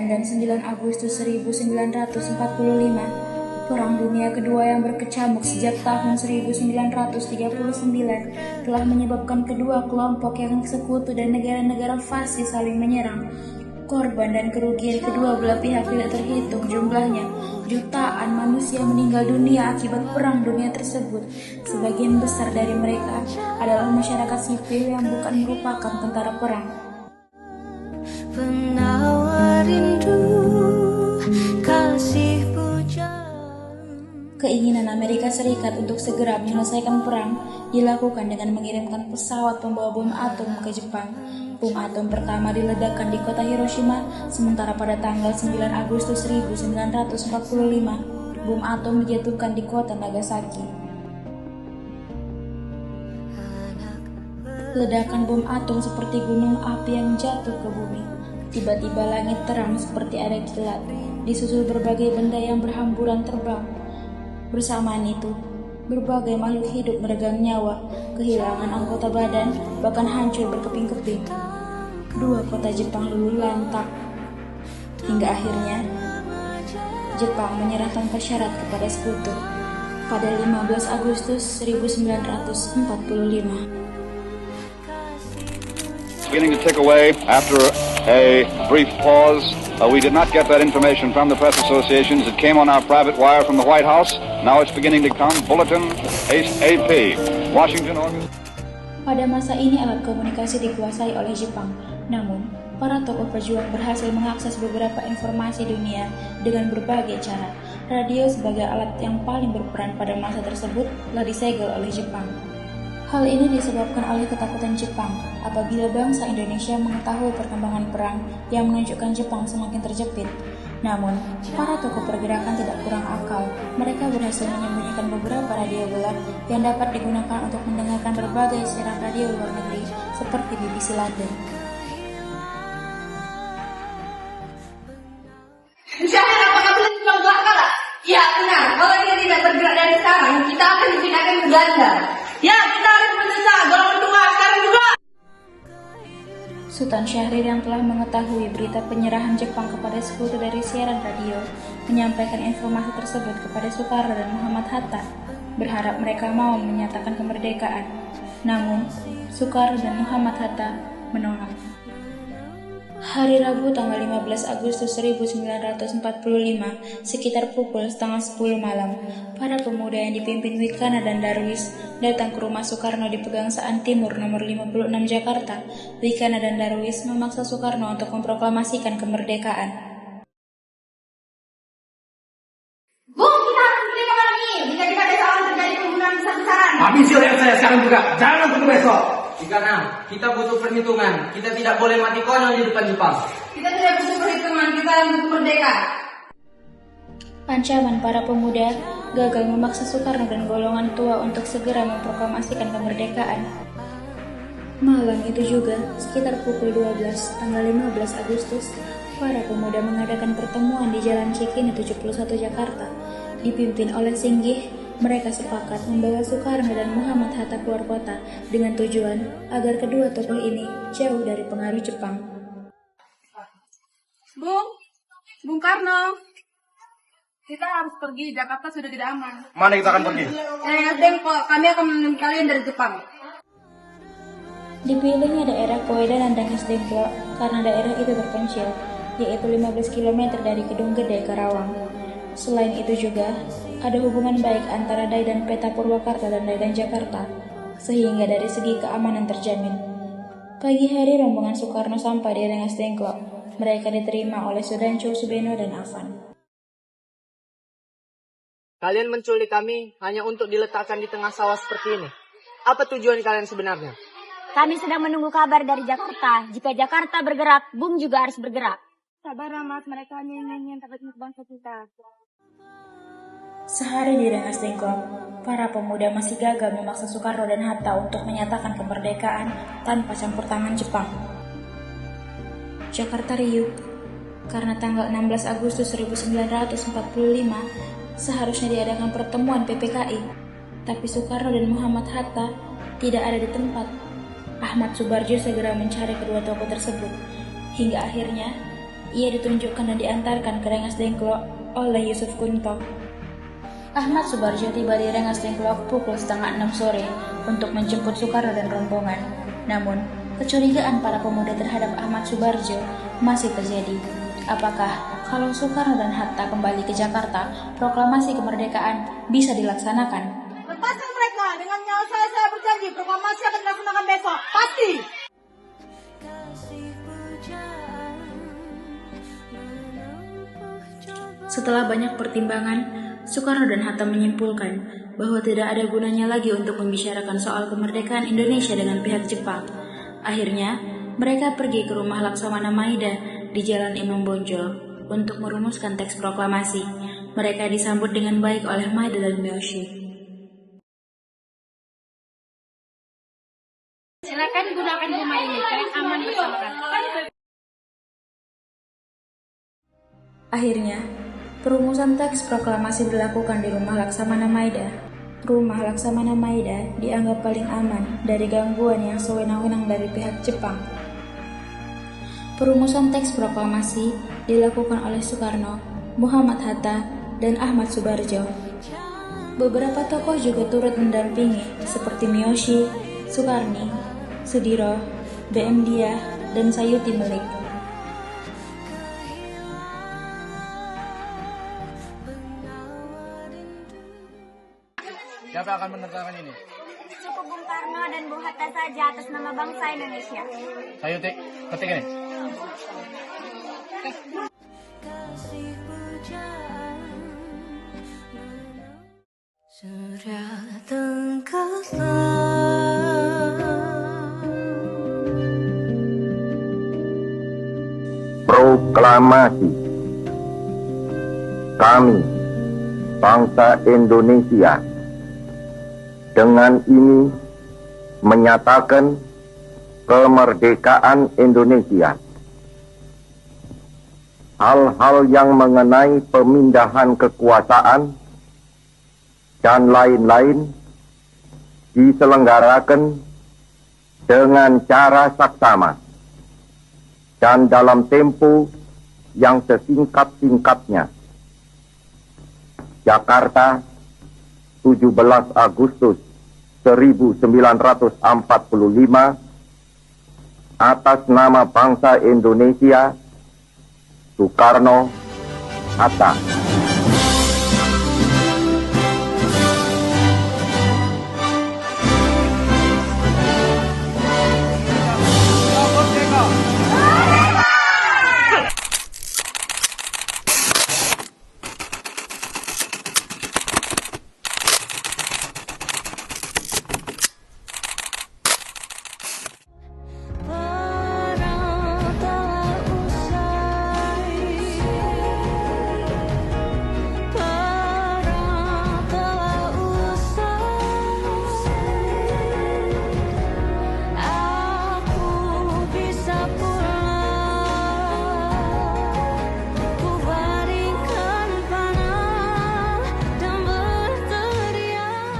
dan 9 Agustus 1945, Perang Dunia Kedua yang berkecamuk sejak tahun 1939 telah menyebabkan kedua kelompok yang sekutu dan negara-negara fasis saling menyerang. Korban dan kerugian kedua belah pihak tidak terhitung jumlahnya. Jutaan manusia meninggal dunia akibat Perang Dunia tersebut. Sebagian besar dari mereka adalah masyarakat sipil yang bukan merupakan tentara perang. Penawar rindu, kasih pujaan. Keinginan Amerika Serikat untuk segera menyelesaikan perang dilakukan dengan mengirimkan pesawat pembawa bom atom ke Jepang. Bom atom pertama diledakkan di kota Hiroshima, sementara pada tanggal 9 Agustus 1945, bom atom dijatuhkan di kota Nagasaki. Ledakan bom atom seperti gunung api yang jatuh ke bumi. Tiba-tiba langit terang seperti ada kilat, disusul berbagai benda yang berhamburan terbang. Bersamaan itu, berbagai makhluk hidup meregang nyawa, kehilangan anggota badan, bahkan hancur berkeping-keping. Dua kota Jepang luluh lantak. Hingga akhirnya, Jepang menyerah tanpa syarat kepada sekutu pada 15 Agustus 1945. Beginning to tick away after a brief pause. We did not get that information from the press associations. It came on our private wire from the White House. Now it's beginning to come. Bulletin AP, Washington, August. Pada masa ini alat komunikasi dikuasai oleh Jepang. Namun, para tokoh pejuang berhasil mengakses beberapa informasi dunia dengan berbagai cara. Radio sebagai alat yang paling berperan pada masa tersebut telah disegel oleh Jepang. Hal ini disebabkan oleh ketakutan Jepang apabila bangsa Indonesia mengetahui perkembangan perang yang menunjukkan Jepang semakin terjepit. Namun, para tokoh pergerakan tidak kurang akal. Mereka berhasil menyembunyikan beberapa radio gelap yang dapat digunakan untuk mendengarkan berbagai siaran radio luar negeri seperti BBC London. Misalnya apakah sudah dibilang belakang? Ya benar, kalau kita tidak bergerak dari sekarang, kita akan dipindahkan ke Belanda. Ya, kita harus mendesak golongan tua sekarang juga. Sultan Syahrir yang telah mengetahui berita penyerahan Jepang kepada sekutu dari siaran radio menyampaikan informasi tersebut kepada Soekarno dan Muhammad Hatta, berharap mereka mau menyatakan kemerdekaan. Namun, Soekarno dan Muhammad Hatta menolak. Hari Rabu tanggal 15 Agustus 1945, sekitar pukul 9:30 malam, para pemuda yang dipimpin Wikana dan Darwis datang ke rumah Soekarno di Pegangsaan Timur nomor 56 Jakarta. Wikana dan Darwis memaksa Soekarno untuk memproklamasikan kemerdekaan. Bung, kita harus menerima ini. Jika kita besok terjadi pembunuhan besar-besaran. Habisi oleh saya sekarang juga. Jangan tunggu besok. Karena kita butuh perhitungan, kita tidak boleh mati konyol di depan Jepang. Kita tidak butuh perhitungan, kita butuh merdeka. Ancaman para pemuda gagal memaksa Soekarno dan golongan tua untuk segera memproklamasikan kemerdekaan. Malam itu juga, sekitar pukul 12, tanggal 15 Agustus, para pemuda mengadakan pertemuan di Jalan Cikini 71 Jakarta. Dipimpin oleh Singgih, mereka sepakat membawa Soekarno dan Muhammad Hatta keluar kota dengan tujuan agar kedua tokoh ini jauh dari pengaruh Jepang. Bung Karno, kita harus pergi. Jakarta sudah tidak aman. Mana kita akan pergi? Kami akan menunggu kalian dari Jepang. Dipilihnya daerah Koeda dan Rengas Dengklok karena daerah itu terpencil, yaitu 15 km dari Kedung Gede, Karawang. Selain itu juga, ada hubungan baik antara Dai dan Peta Purwakarta dan Dai dan Jakarta, sehingga dari segi keamanan terjamin. Pagi hari rombongan Soekarno sampai di Rengas Dengklok. Mereka diterima oleh Sudancho, Subeno, dan Afan. Kalian menculik kami hanya untuk diletakkan di tengah sawah seperti ini. Apa tujuan kalian sebenarnya? Kami sedang menunggu kabar dari Jakarta. Jika Jakarta bergerak, Bung juga harus bergerak. Sabar, Mas. Mereka hanya ingin terbaik untuk bangsa kita. Sehari di Rengas Dengklok, para pemuda masih gagal memaksa Soekarno dan Hatta untuk menyatakan kemerdekaan tanpa campur tangan Jepang. Jakarta riuh, karena tanggal 16 Agustus 1945 seharusnya diadakan pertemuan PPKI, tapi Soekarno dan Muhammad Hatta tidak ada di tempat. Ahmad Subarjo segera mencari kedua tokoh tersebut, hingga akhirnya ia ditunjukkan dan diantarkan ke Rengas Dengklok oleh Yusuf Kunto. Ahmad Subarjo tiba di Rengas Dengklok pukul 5:30 sore untuk menjemput Soekarno dan rombongan. Namun, kecurigaan para pemuda terhadap Ahmad Subarjo masih terjadi. Apakah kalau Soekarno dan Hatta kembali ke Jakarta, proklamasi kemerdekaan bisa dilaksanakan? Lepaskan mereka, dengan nyawa saya berjanji proklamasi akan dilaksanakan besok. Pasti! Setelah banyak pertimbangan, Soekarno dan Hatta menyimpulkan bahwa tidak ada gunanya lagi untuk membicarakan soal kemerdekaan Indonesia dengan pihak Jepang. Akhirnya, mereka pergi ke rumah Laksamana Maida di Jalan Imam Bonjol untuk merumuskan teks proklamasi. Mereka disambut dengan baik oleh Maida dan Miyoshi. Silakan gunakan rumah ini, kalian aman bersama kami. Akhirnya, perumusan teks proklamasi dilakukan di rumah Laksamana Maida. Rumah Laksamana Maida dianggap paling aman dari gangguan yang sewenang-wenang dari pihak Jepang. Perumusan teks proklamasi dilakukan oleh Soekarno, Muhammad Hatta, dan Ahmad Subarjo. Beberapa tokoh juga turut mendampingi seperti Miyoshi, Sukarni, Sudiro, BM Diah, dan Sayuti Melik. Siapa akan menertakan ini? Cukup Bung Karno dan Bung Hatta saja atas nama bangsa Indonesia. Sayuti, ketik ini. Proklamasi. Kami, bangsa Indonesia, dengan ini menyatakan kemerdekaan Indonesia. Hal-hal yang mengenai pemindahan kekuasaan dan lain-lain diselenggarakan dengan cara saksama dan dalam tempo yang sesingkat-singkatnya. Jakarta, 17 Agustus 1945, atas nama bangsa Indonesia, Soekarno, Hatta.